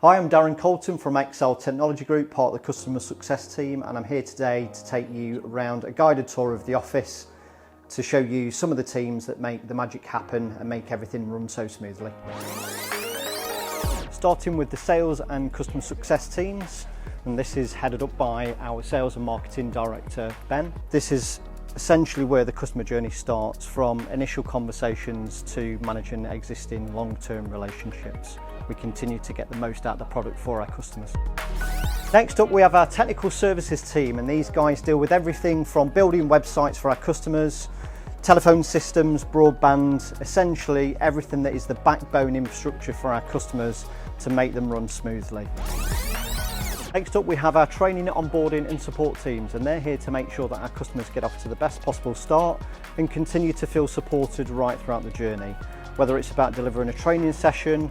Hi, I'm Darren Colton from iCabbi Technology Group, part of the customer success team, and I'm here today to take you around a guided tour of the office to show you some of the teams that make the magic happen and make everything run so smoothly. Starting with the sales and customer success teams, and this is headed up by our sales and marketing director, Ben. This is essentially where the customer journey starts, from initial conversations to managing existing long-term relationships. We continue to get the most out of the product for our customers. Next up, we have our technical services team, and these guys deal with everything from building websites for our customers, telephone systems, broadband, essentially everything that is the backbone infrastructure for our customers to make them run smoothly. Next up, we have our training, onboarding and support teams, and they're here to make sure that our customers get off to the best possible start and continue to feel supported right throughout the journey. Whether it's about delivering a training session,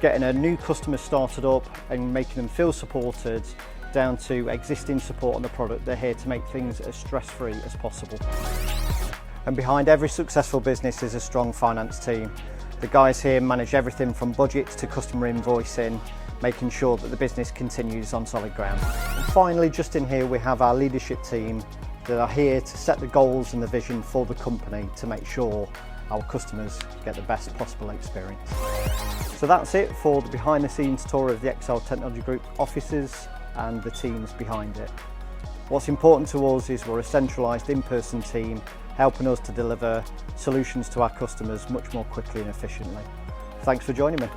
getting a new customer started up and making them feel supported, down to existing support on the product, they're here to make things as stress-free as possible. And behind every successful business is a strong finance team. The guys here manage everything from budgets to customer invoicing, making sure that the business continues on solid ground. And finally, just in here, we have our leadership team that are here to set the goals and the vision for the company to make sure our customers get the best possible experience. So that's it for the behind the scenes tour of the iCabbi Technology Group offices and the teams behind it. What's important to us is we're a centralised in-person team helping us to deliver solutions to our customers much more quickly and efficiently. Thanks for joining me.